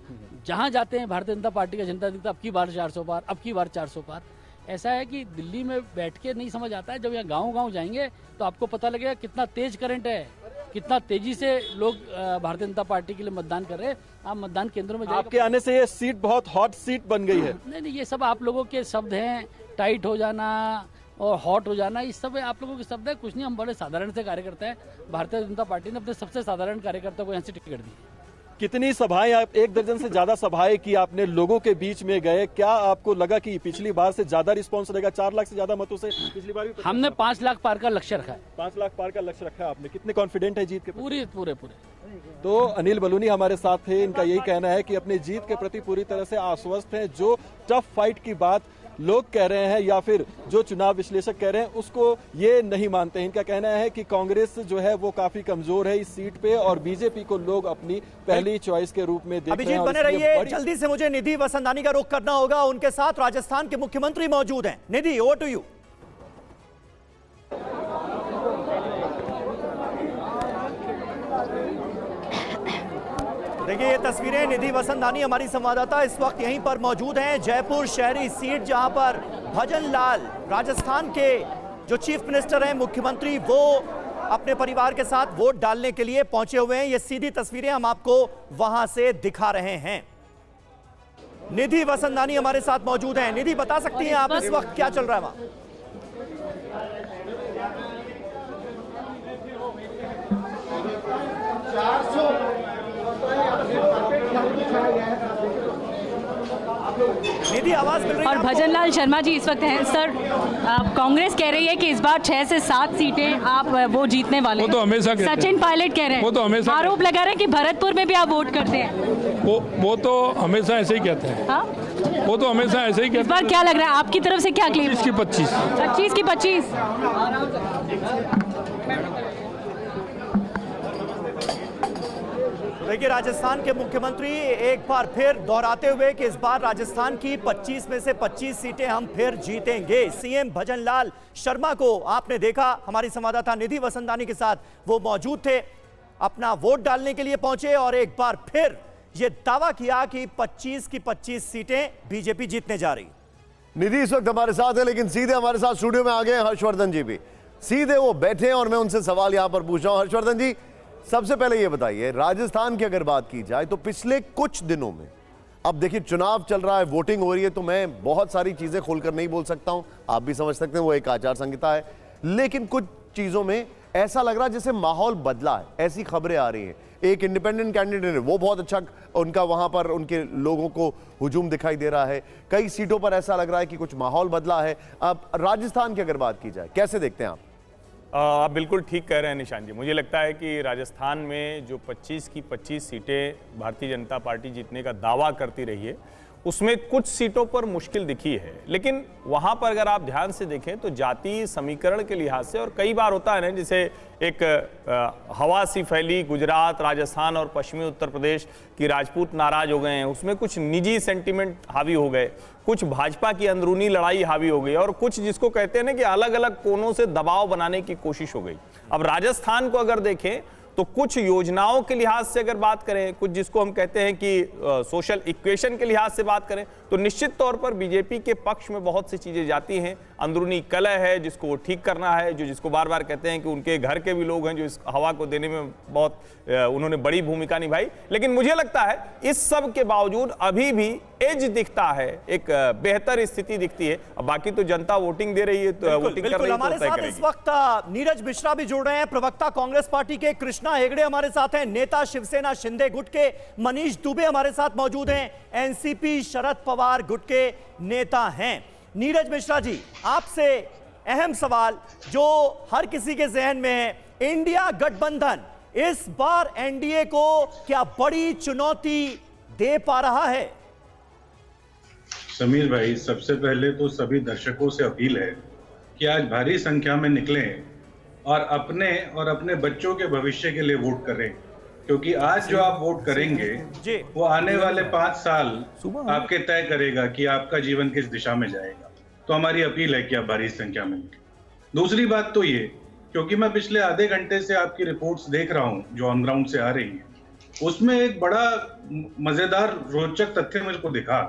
जहां जाते हैं भारतीय जनता पार्टी का झंडा दिखता, अब की बार 400 पार, अब की बार 400 पार। ऐसा है कि दिल्ली में बैठ के नहीं समझ आता है, जब यहाँ गांव-गांव जाएंगे तो आपको पता लगेगा कितना तेज करंट है, कितना तेजी से लोग भारतीय जनता पार्टी के लिए मतदान कर रहे हैं। आप मतदान केंद्रों में आपके आने से ये सीट बहुत हॉट सीट बन गई है। नहीं, ये सब आप लोगों के शब्द हैं। टाइट हो जाना और हॉट हो जाना, इस सब आप लोगों के शब्द है, कुछ नहीं। हम बड़े साधारण से कार्यकर्ता हैं। भारतीय जनता पार्टी ने अपने सबसे साधारण कार्यकर्ता को यहाँ से टिकट दी। कितनी सभाएं, आप 1 दर्जन से ज्यादा सभाएं की आपने, लोगों के बीच में गए, क्या आपको लगा कि पिछली बार से ज्यादा रिस्पांस रहेगा? 4 लाख से ज्यादा मतों से पिछली बार भी हमने 5 लाख पार का लक्ष्य रखा है। 5 लाख पार का लक्ष्य रखा है आपने। कितने कॉन्फिडेंट है जीत के? पूरे। तो अनिल बलूनी हमारे साथ थे। इनका यही कहना है कि अपनी जीत के प्रति पूरी तरह से आश्वस्त हैं। जो टफ फाइट की बात लोग कह रहे हैं या फिर जो चुनाव विश्लेषक कह रहे हैं उसको ये नहीं मानते हैं। इनका कहना है कि कांग्रेस जो है वो काफी कमजोर है इस सीट पे और बीजेपी को लोग अपनी पहली चॉइस के रूप में देख रहे हैं। बने रहिए, जल्दी से मुझे निधि वसंदानी का रुख करना होगा। उनके साथ राजस्थान के मुख्यमंत्री मौजूद हैं। निधि, ओवर टू यू। देखिए ये तस्वीरें, निधि वसंदानी हमारी संवाददाता इस वक्त यहीं पर मौजूद हैं। जयपुर शहरी सीट जहां पर भजन लाल, राजस्थान के जो चीफ मिनिस्टर हैं, मुख्यमंत्री, वो अपने परिवार के साथ वोट डालने के लिए पहुंचे हुए हैं। ये सीधी तस्वीरें हम आपको वहां से दिखा रहे हैं। निधि वसंदानी हमारे साथ मौजूद हैं। निधि, बता सकती हैं आप इस वक्त क्या चल रहा है वहां? निधि, आवाज मिल रही है? और भजन लाल शर्मा जी इस वक्त हैं। सर, कांग्रेस कह रही है कि इस बार 6 से 7 सीटें आप वो जीतने वाले हैं। वो तो हमेशा कहते हैं। सचिन पायलट कह रहे हैं, वो तो हमेशा आरोप लगा रहे हैं कि भरतपुर में भी आप वोट करते हैं। वो तो हमेशा ऐसे ही कहते हैं। हाँ? वो तो हमेशा ऐसे ही कहते हैं। इस बार क्या लग रहा है आपकी तरफ से, क्या क्लेम? 25 की 25। 25 की 25। देखिए राजस्थान के मुख्यमंत्री एक बार फिर दोहराते हुए कि इस बार राजस्थान की 25 में से 25 सीटें हम फिर जीतेंगे। सीएम भजन लाल शर्मा को आपने देखा, हमारी संवाददाता निधि वसंदानी के साथ वो मौजूद थे, अपना वोट डालने के लिए पहुंचे और एक बार फिर ये दावा किया कि 25 की 25 सीटें बीजेपी जीतने जा रही। निधि इस वक्त हमारे साथ है, लेकिन सीधे हमारे साथ स्टूडियो में आ गए हर्षवर्धन जी भी। सीधे वो बैठे हैं और मैं उनसे सवाल यहां पर पूछ रहा हूं। हर्षवर्धन जी, सबसे पहले ये बताइए, राजस्थान की अगर बात की जाए तो पिछले कुछ दिनों में, अब देखिए चुनाव चल रहा है, वोटिंग हो रही है, तो मैं बहुत सारी चीजें खोलकर नहीं बोल सकता हूं, आप भी समझ सकते हैं वो एक आचार संहिता है, लेकिन कुछ चीजों में ऐसा लग रहा है जैसे माहौल बदला है, ऐसी खबरें आ रही हैं। एक इंडिपेंडेंट कैंडिडेट है, वो बहुत अच्छा, उनका वहां पर उनके लोगों को हुजूम दिखाई दे रहा है। कई सीटों पर ऐसा लग रहा है कि कुछ माहौल बदला है। अब राजस्थान की अगर बात की जाए, कैसे देखते हैं आप? आप बिल्कुल ठीक कह रहे हैं निशान जी। मुझे लगता है कि राजस्थान में जो 25 की 25 सीटें भारतीय जनता पार्टी जीतने का दावा करती रही है, उसमें कुछ सीटों पर मुश्किल दिखी है, लेकिन वहां पर अगर आप ध्यान से देखें तो जातीय समीकरण के लिहाज से, और कई बार होता है ना, जैसे एक हवा सी फैली गुजरात, राजस्थान और पश्चिमी उत्तर प्रदेश की राजपूत नाराज हो गए हैं, उसमें कुछ निजी सेंटिमेंट हावी हो गए, कुछ भाजपा की अंदरूनी लड़ाई हावी हो गई, और कुछ जिसको कहते हैं ना कि अलग अलग कोनों से दबाव बनाने की कोशिश हो गई। अब राजस्थान को अगर देखें तो कुछ योजनाओं के लिहाज से अगर बात करें, कुछ जिसको हम कहते हैं कि सोशल इक्वेशन के लिहाज से बात करें, तो निश्चित तौर पर बीजेपी के पक्ष में बहुत सी चीजें जाती हैं। अंदरूनी कलह है जिसको वो ठीक करना है, जिसको बार बार कहते हैं कि उनके घर के भी लोग हैं जो इस हवा को देने में बहुत उन्होंने बड़ी भूमिका निभाई। लेकिन मुझे लगता है इस सब के बावजूद अभी भी एज दिखता है, एक बेहतर स्थिति दिखती है। अब बाकी तो जनता वोटिंग दे रही है, तो वोटिंग कर रही है, हमारे साथ इस वक्त नीरज मिश्रा भी जुड़ रहे हैं, प्रवक्ता कांग्रेस पार्टी के कृष्णा हेगड़े हमारे साथ हैं, नेता शिवसेना शिंदे गुट के मनीष दुबे हमारे साथ मौजूद हैं, एनसीपी शरद पवार गुट के नेता हैं। नीरज मिश्रा जी, आपसे अहम सवाल जो हर किसी के जहन में है, इंडिया गठबंधन इस बार एनडीए को क्या बड़ी चुनौती दे पा रहा है? समीर भाई, सबसे पहले तो सभी दर्शकों से अपील है कि आज भारी संख्या में निकलें और अपने बच्चों के भविष्य के लिए वोट करें, क्योंकि आज जो आप वोट करेंगे वो आने वाले 5 साल आपके तय करेगा कि आपका जीवन किस दिशा में जाएगा। तो हमारी अपील है कि आप भारी संख्या में निकलें। दूसरी बात तो ये, क्योंकि मैं पिछले आधे घंटे से आपकी रिपोर्ट्स देख रहा हूं जो ऑन ग्राउंड से आ रही हैं, उसमें एक बड़ा मजेदार रोचक तथ्य मुझको दिखा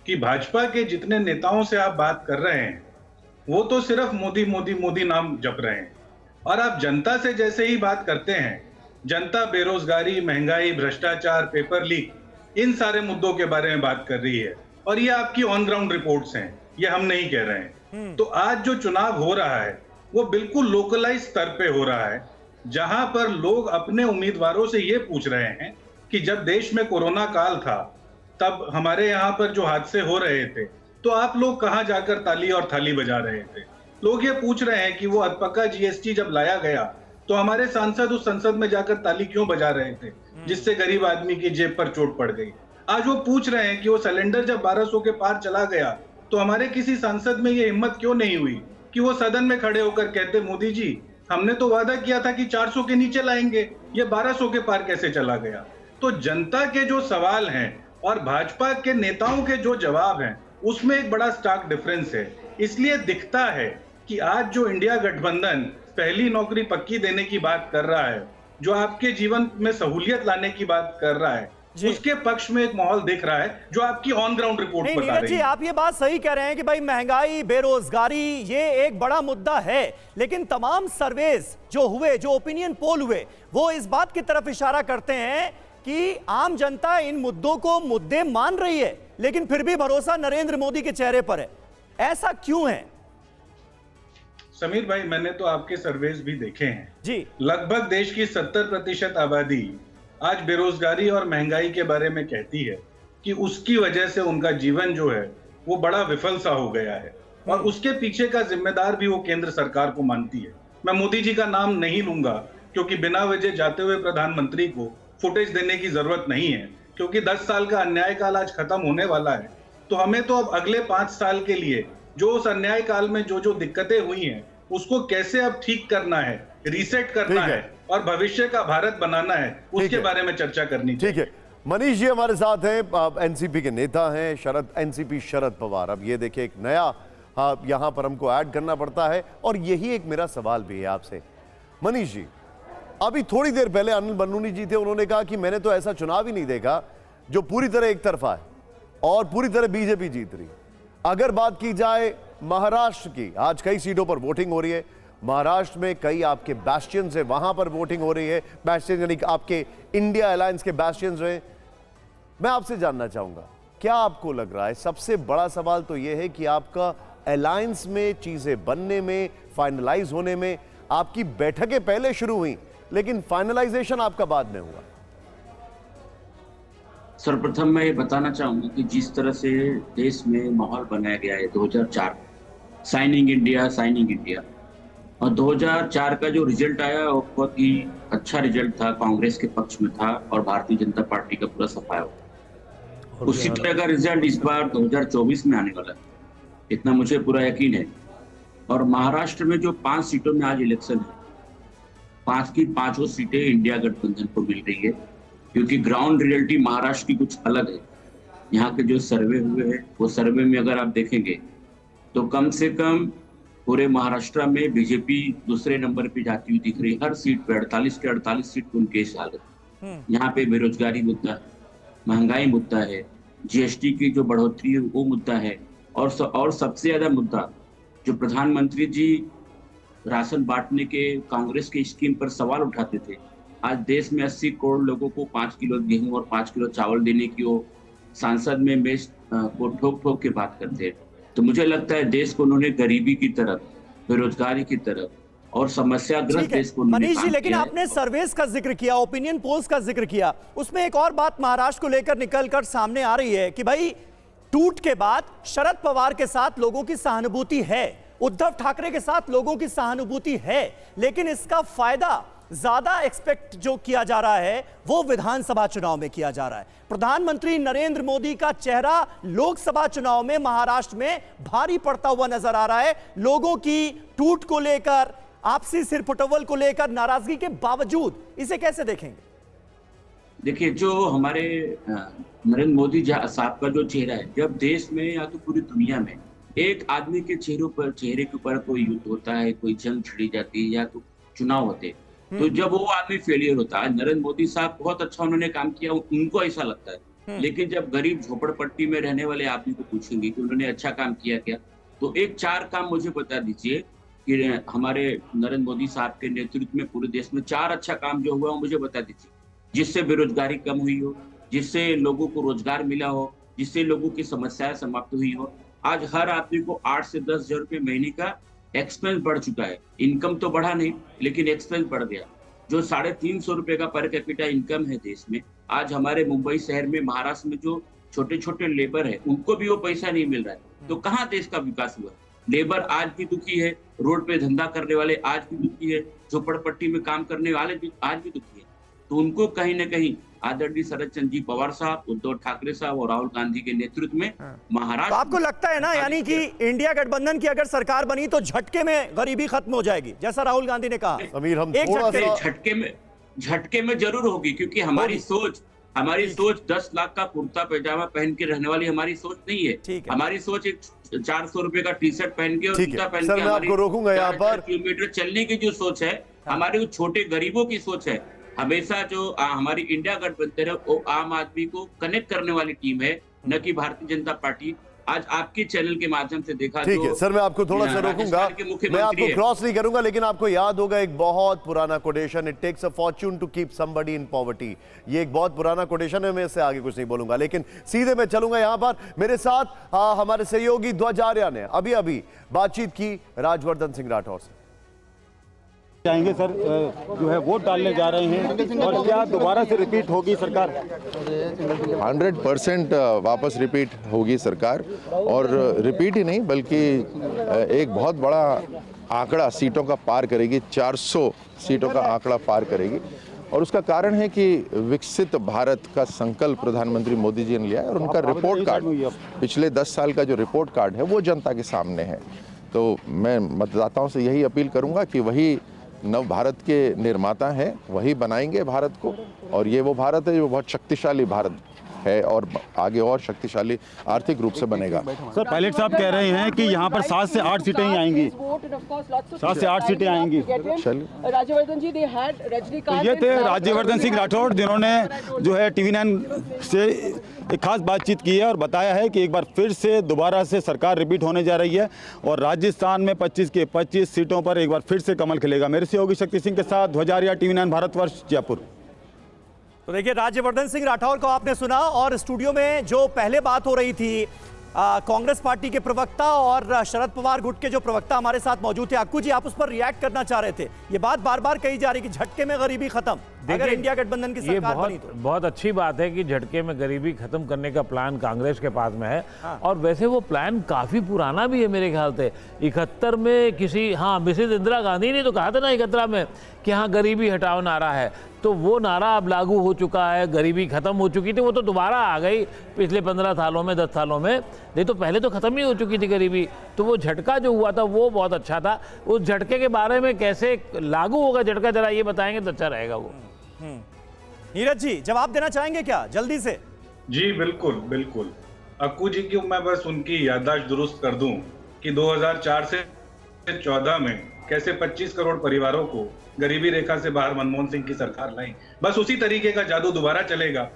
कि भाजपा के जितने नेताओं से आप बात कर रहे हैं वो तो सिर्फ मोदी मोदी मोदी नाम जप रहे हैं, और आप जनता से जैसे ही बात करते हैं, जनता बेरोजगारी, महंगाई, भ्रष्टाचार, पेपर लीक, इन सारे मुद्दों के बारे में बात कर रही है। और ये आपकी ऑन ग्राउंड रिपोर्ट्स हैं, ये हम नहीं कह रहे हैं। तो आज जो चुनाव हो रहा है वो बिल्कुल लोकलाइज स्तर पे हो रहा है, जहां पर लोग अपने उम्मीदवारों से ये पूछ रहे हैं कि जब देश में कोरोना काल था तब हमारे यहाँ पर जो हादसे हो रहे थे तो आप लोग कहाँ जाकर ताली और थाली बजा रहे थे। लोग ये पूछ रहे हैं कि वो अधपक्का जीएसटी जब लाया गया तो हमारे सांसद उस संसद में जाकर ताली क्यों बजा रहे थे, जिससे गरीब आदमी की जेब पर चोट पड़ गई। आज वो पूछ रहे हैं कि वो सिलेंडर जब 1200 के पार चला गया तो हमारे किसी सांसद में ये हिम्मत क्यों नहीं हुई कि वो सदन में खड़े होकर कहते, मोदी जी हमने तो वादा किया था कि 400 के नीचे लाएंगे, ये 1200 के पार कैसे चला गया। तो जनता के जो सवाल हैं और भाजपा के नेताओं के जो जवाब हैं उसमें एक बड़ा स्टार्क डिफरेंस है। इसलिए दिखता है कि आज जो इंडिया गठबंधन पहली नौकरी पक्की देने की बात कर रहा है, जो आपके जीवन में सहूलियत लाने की बात कर रहा है, उसके पक्ष में एक माहौल दिख रहा है जो आपकी ऑन ग्राउंड रिपोर्ट बता रही है। जी, आप ये बात सही कह रहे हैं कि भाई महंगाई, बेरोजगारी ये एक बड़ा मुद्दा है, लेकिन तमाम सर्वेज जो हुए, जो ओपिनियन पोल हुए, वो इस बात की तरफ इशारा करते हैं कि आम जनता इन मुद्दों को मुद्दे मान रही है, लेकिन फिर भी भरोसा नरेंद्र मोदी के चेहरे पर है। ऐसा क्यों है? समीर भाई, मैंने तो आपके सर्वेज भी देखे हैं जी। लगभग देश की 70% आबादी आज बेरोजगारी और महंगाई के बारे में कहती है कि उसकी वजह से उनका जीवन जो है वो बड़ा विफल सा हो गया है, और उसके पीछे का जिम्मेदार भी वो केंद्र सरकार को मानती है। मैं मोदी जी का नाम नहीं लूंगा क्योंकि बिना वजह जाते हुए प्रधानमंत्री को फुटेज देने की जरूरत नहीं है, क्योंकि 10 साल का अन्याय काल आज खत्म होने वाला है। तो हमें तो अब अगले 5 साल के लिए जो उस अन्याय काल में जो दिक्कतें हुई हैं उसको कैसे अब ठीक करना है, रीसेट करना है और भविष्य का भारत बनाना है, उसके बारे में चर्चा करनी चाहिए। ठीक है, मनीष जी हमारे साथ हैं, एनसीपी के नेता हैं, एनसीपी शरद पवार। अब ये देखिए एक नया यहाँ पर हमको ऐड करना पड़ता है, और यही एक मेरा सवाल भी है आपसे मनीष जी। अभी थोड़ी देर पहले अनिल बलूनी जी थे, उन्होंने कहा कि मैंने तो ऐसा चुनाव ही नहीं देखा जो पूरी तरह एक तरफा है और पूरी तरह बीजेपी जीत रही। अगर बात की जाए महाराष्ट्र की, आज कई सीटों पर वोटिंग हो रही है, महाराष्ट्र में कई आपके बैस्टियंस है, वहां पर वोटिंग हो रही है, बैस्टियन यानी आपके इंडिया अलायंस के बैस्टियंस रहे। मैं आपसे जानना चाहूंगा, क्या आपको लग रहा है, सबसे बड़ा सवाल तो यह है कि आपका अलायंस में चीजें बनने में, फाइनलाइज होने में, आपकी बैठकें पहले शुरू हुई लेकिन फाइनलाइजेशन आपका बाद में हुआ। सर्वप्रथम मैं ये बताना चाहूंगा कि जिस तरह से देश में माहौल बनाया गया है 2004 साइनिंग इंडिया, और 2004 का जो रिजल्ट आया वो बहुत ही अच्छा रिजल्ट था, कांग्रेस के पक्ष में था और भारतीय जनता पार्टी का पूरा सफाया हुआ। उसी तरह का रिजल्ट इस बार 2024 में आने वाला है, इतना मुझे पूरा यकीन है। और महाराष्ट्र में जो 5 सीटों में आज इलेक्शन है, 5 की 5 सीटें इंडिया गठबंधन को मिल रही है, क्योंकि ग्राउंड रियलिटी महाराष्ट्र की कुछ अलग है। यहाँ के जो सर्वे हुए हैं, वो सर्वे में अगर आप देखेंगे तो कम से कम पूरे महाराष्ट्र में बीजेपी दूसरे नंबर पे जाती हुई दिख रही है। हर सीट पे 48 के 48 सीट पे उनके हाल है। यहाँ पे बेरोजगारी मुद्दा है, महंगाई मुद्दा है, जीएसटी की जो बढ़ोतरी है वो मुद्दा है, और सबसे ज्यादा मुद्दा जो प्रधानमंत्री जी राशन बांटने के कांग्रेस के स्कीम पर सवाल उठाते थे, आज देश में 80 करोड़ लोगों को 5 किलो गेहूं और 5 किलो चावल देने की वो सांसद में मेज को ठोक ठोक के बात करते हैं। तो मुझे लगता है देश को उन्होंने गरीबी की तरफ, बेरोजगारी की तरफ और समस्याग्रस्त देश को मनीष जी, लेकिन आपने सर्वेस का जिक्र किया, ओपिनियन पोल्स का जिक्र किया, उसमें एक और बात महाराष्ट्र को लेकर निकलकर सामने आ रही है कि भाई टूट के बाद शरद पवार के साथ लोगों की सहानुभूति है, उद्धव ठाकरे के साथ लोगों की सहानुभूति है, लेकिन इसका फायदा ज्यादा एक्सपेक्ट जो किया जा रहा है वो विधानसभा चुनाव में किया जा रहा है। प्रधानमंत्री नरेंद्र मोदी का चेहरा लोकसभा चुनाव में महाराष्ट्र में भारी पड़ता हुआ नजर आ रहा है। लोगों की टूट को लेकर, आपसी सिरफुटवल को लेकर नाराजगी के बावजूद इसे कैसे देखेंगे? देखिए, जो हमारे नरेंद्र मोदी साहब का जो चेहरा है, जब देश में या तो पूरी दुनिया में एक आदमी के चेहरे के ऊपर कोई युद्ध होता है, कोई जंग छिड़ी जाती है या तो चुनाव होते हैं, तो जब वो आदमी फेलियर होता है, नरेंद्र मोदी साहब बहुत अच्छा उन्होंने काम किया, उनको ऐसा लगता है। लेकिन जब गरीब झोपड़पट्टी में रहने वाले आदमी को पूछेंगे कि उन्होंने अच्छा काम किया क्या, तो एक 4 काम मुझे बता दीजिए कि हमारे नरेंद्र मोदी साहब के नेतृत्व में पूरे देश में 4 अच्छा काम जो हुआ वो मुझे बता दीजिए, जिससे बेरोजगारी कम हुई हो, जिससे लोगों को रोजगार मिला हो, जिससे लोगों की समस्याएं समाप्त हुई हो। आज हर आदमी को 8 से 10 हजार रुपये महीने का एक्सपेंस बढ़ चुका है। इनकम तो बढ़ा नहीं, लेकिन एक्सपेंस बढ़ गया। जो 350 रुपए का पर कैपिटा इनकम है देश में, आज हमारे मुंबई शहर में, महाराष्ट्र में जो छोटे छोटे लेबर है उनको भी वो पैसा नहीं मिल रहा है। तो कहाँ देश का विकास हुआ? लेबर आज भी दुखी है, रोड पे धंधा करने वाले आज भी दुखी है, झोपड़पट्टी में काम करने वाले भी आज भी दुखी है। तो उनको कहीं ना कहीं आदरणीय शरद चंद्र जी पवार साहब, उद्धव ठाकरे साहब और राहुल गांधी के नेतृत्व में महाराष्ट्र। तो आपको लगता है ना, यानी कि इंडिया गठबंधन की अगर सरकार बनी तो झटके में गरीबी खत्म हो जाएगी, जैसा राहुल गांधी ने कहा? समीर, हम झटके में जरूर होगी, क्योंकि हमारी सोच 10 लाख का कुर्ता पैजामा पहन के रहने वाली हमारी सोच नहीं है। हमारी सोच एक 400 रुपए का टी शर्ट पहन के और जूता पहन के, आपको रोकूंगा यहाँ पर, किलोमीटर चलने की जो सोच है, हमारे छोटे गरीबों की सोच है। हमेशा जो हमारी इंडिया गठबंधन है वो आम आदमी को कनेक्ट करने वाली टीम है, न कि भारतीय जनता पार्टी। आज आपके चैनल के माध्यम से देखा। ठीक है सर, मैं आपको थोड़ा सा रोकूंगा, मैं आपको क्रॉस नहीं करूंगा, लेकिन आपको याद होगा एक बहुत पुराना quotation, it takes a fortune to keep somebody in poverty. ये एक बहुत पुराना कोटेशन है, मैं इससे आगे कुछ नहीं बोलूंगा, लेकिन सीधे मैं चलूंगा यहाँ पर। मेरे साथ हमारे सहयोगी ध्वज आर्या ने अभी बातचीत की राजवर्धन सिंह राठौर से। जाएंगे सर, जो है वोट डालने जा रहे हैं, और क्या दोबारा से रिपीट होगी सरकार? 100% वापस रिपीट होगी सरकार, और रिपीट ही नहीं बल्कि एक बहुत बड़ा आंकड़ा सीटों का पार करेगी, 400 सीटों का आंकड़ा पार करेगी। और उसका कारण है कि विकसित भारत का संकल्प प्रधानमंत्री मोदी जी ने लिया है, और उनका रिपोर्ट कार्ड, पिछले 10 साल का जो रिपोर्ट कार्ड है वो जनता के सामने है। तो मैं मतदाताओं से यही अपील करूंगा कि वही नव भारत के निर्माता हैं, वही बनाएंगे भारत को, और ये वो भारत है जो बहुत शक्तिशाली भारत है और आगे और शक्तिशाली आर्थिक रूप से बनेगा। सर, पायलट साहब कह रहे हैं कि यहाँ पर 7 से 8 सीटें ही आएंगी, 7 से 8 सीटें आएंगी। राज्यवर्धन जी, तो ये थे राज्यवर्धन सिंह राठौड़, जिन्होंने जो है TV9 से एक खास बातचीत की है और बताया है कि एक बार फिर से दोबारा से सरकार रिपीट होने जा रही है, और राजस्थान में 25 के 25 सीटों पर एक बार फिर से कमल खिलेगा। मेरे सहयोगी शक्ति सिंह के साथ ध्वज आर्या, TV9 भारतवर्ष, जयपुर। तो देखिए, राज्यवर्धन सिंह राठौर को आपने सुना, और स्टूडियो में जो पहले बात हो रही थी, कांग्रेस पार्टी के प्रवक्ता और शरद पवार गुट के जो प्रवक्ता हमारे साथ मौजूद थे, अक्कू जी आप उस पर रिएक्ट करना चाह रहे थे। ये बात बार बार कही जा रही कि झटके में गरीबी खत्म, अगर इंडिया गठबंधन की ये सरकार बनी तो। बहुत अच्छी बात है कि झटके में गरीबी खत्म करने का प्लान कांग्रेस के पास में है। और वैसे वो प्लान काफी पुराना भी है मेरे ख्याल से। 71 में किसी मिसेज इंदिरा गांधी ने तो कहा था ना 71 में कि हाँ गरीबी हटाओ नारा है, तो वो नारा अब लागू हो चुका है, गरीबी खत्म हो चुकी थी, वो तो दोबारा आ गई पिछले 15 सालों में 10 सालों में, नहीं तो पहले तो खत्म ही हो चुकी थी गरीबी। तो वो झटका जो हुआ था वो बहुत अच्छा था। उस झटके के बारे में कैसे लागू होगा झटका, जरा ये बताएंगे तो अच्छा रहेगा वो। नीरज जी जवाब देना चाहेंगे क्या जल्दी से? जी बिल्कुल बिल्कुल। अक्कू जी की मैं बस उनकी याददाश्त दुरुस्त कर दूं कि 2004 से 14 में कैसे 25 करोड़ परिवारों को गरीबी रेखा से बाहर मनमोहन सिंह की सरकार लाई। बस उसी तरीके का जादू दोबारा चलेगा।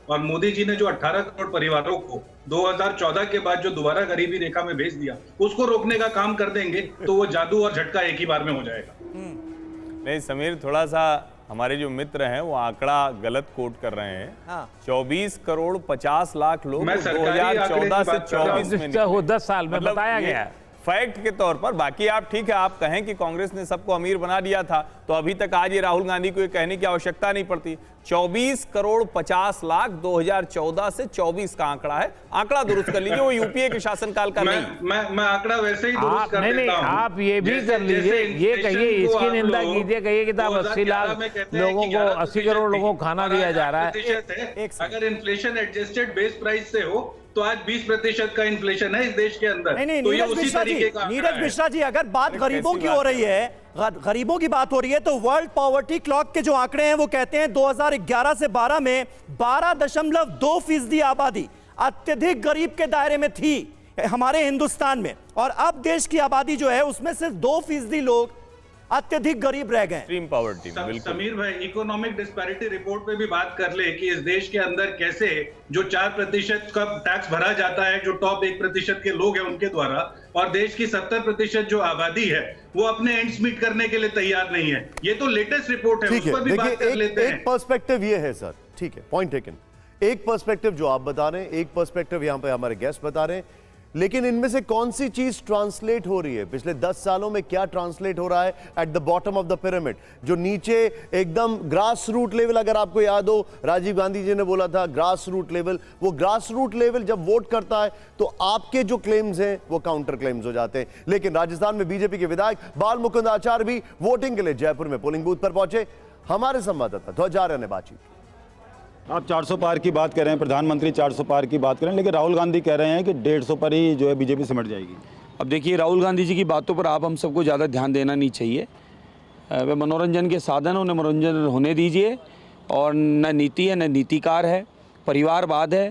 और मोदी जी ने जो 18 करोड़ परिवारों को 2014 के बाद जो दोबारा गरीबी रेखा में भेज दिया, उसको रोकने का काम कर देंगे तो वो जादू और झटका एक ही बार में हो जाएगा। नहीं समीर, थोड़ा सा हमारे जो मित्र हैं वो आंकड़ा गलत कोट कर रहे हैं। 24 करोड़ 50 लाख लोग 2014 से 24 में 10 साल में बताया गया है फैक्ट के तौर पर। बाकी आप ठीक है, आप कहें कि कांग्रेस ने सबको अमीर बना दिया था तो अभी तक आज ये राहुल गांधी को ये कहने की आवश्यकता नहीं पड़ती। 24 करोड़ 50 लाख 2014 से 24 का आंकड़ा है। आंकड़ा दुरुस्त कर लीजिए, वो यूपीए के शासनकाल का नहीं। मैं आंकड़ा वैसे ही दुरुस्त कर देता हूं। आप ये भी कर लीजिए, ये कहिए, इसकी निंदा कीजिए, कहिए कि 80 लाख लोगों को 80 करोड़ लोगों को खाना दिया जा रहा है। अगर इन्फ्लेशन एडजस्टेड बेस प्राइस से हो तो आज 20% का इन्फ्लेशन है इस देश के अंदर। नहीं, तो ये उसी तरीके का नीरज मिश्रा जी, अगर बात गरीबों की हो रही है, गरीबों की बात हो रही है, तो वर्ल्ड पॉवर्टी क्लॉक के जो आंकड़े हैं वो कहते हैं 2011 से 12 में 12.2% आबादी अत्यधिक गरीब के दायरे में थी हमारे हिंदुस्तान में, और अब देश की आबादी जो है उसमें सिर्फ 2% लोग अत्यधिक गरीब रह गए। Extreme poverty. समीर भाई इकोनॉमिक डिस्पैरिटी रिपोर्ट पे भी बात कर ले कि इस देश के अंदर कैसे जो 4% का टैक्स भरा जाता है जो टॉप 1% के लोग हैं उनके द्वारा, और देश की 70% जो आबादी है वो अपने एंड्स मीट करने के लिए तैयार नहीं है। ये तो लेटेस्ट रिपोर्ट है, उस पर भी बात कर लेते हैं। एक पर्सपेक्टिव ये है सर, ठीक है, पॉइंट टेकन। एक पर्सपेक्टिव जो आप बता रहे हैं, एक पर्सपेक्टिव यहां पे हमारे गेस्ट बता रहे हैं, लेकिन इनमें से कौन सी चीज ट्रांसलेट हो रही है? पिछले 10 सालों में क्या ट्रांसलेट हो रहा है at the bottom of the pyramid, जो नीचे एकदम ग्रास रूट लेवल? अगर आपको याद हो, राजीव गांधी जी ने बोला था ग्रास रूट लेवल। वो ग्रास रूट लेवल जब वोट करता है तो आपके जो क्लेम्स हैं वो काउंटर क्लेम्स हो जाते हैं। लेकिन राजस्थान में बीजेपी के विधायक बाल मुकुंद आचार्य भी वोटिंग के लिए जयपुर में पोलिंग बूथ पर पहुंचे। हमारे संवाददाता ध्वजार्य ने बातचीत। आप 400 पार की बात कर रहे हैं, प्रधानमंत्री 400 पार की बात कर रहे हैं, लेकिन राहुल गांधी कह रहे हैं कि 150 पर ही जो है बीजेपी सिमट जाएगी। अब देखिए, राहुल गांधी जी की बातों पर आप हम सबको ज़्यादा ध्यान देना नहीं चाहिए। वे मनोरंजन के साधन, उन्हें मनोरंजन होने दीजिए। और न नीति है न नीतिकार है, परिवारवाद है।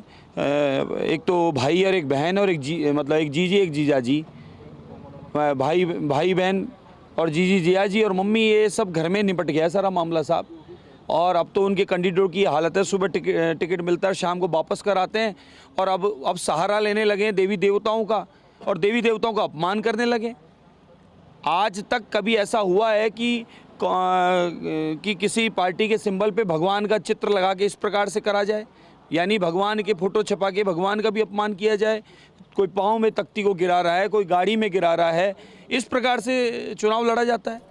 एक तो भाई और एक बहन और एक जीजी एक जीजा जी, भाई बहन और जीजी जिया जी और मम्मी, ये सब घर में निपट गया सारा मामला साहब। और अब तो उनके कैंडिडेट की हालत है, सुबह टिकट मिलता है, शाम को वापस कराते हैं। और अब सहारा लेने लगे हैं देवी देवताओं का, और देवी देवताओं का अपमान करने लगे। आज तक कभी ऐसा हुआ है कि किसी पार्टी के सिंबल पे भगवान का चित्र लगा के इस प्रकार से करा जाए, यानी भगवान के फोटो छपा के भगवान का भी अपमान किया जाए? कोई पाँव में तख्ती को गिरा रहा है, कोई गाड़ी में गिरा रहा है, इस प्रकार से चुनाव लड़ा जाता है।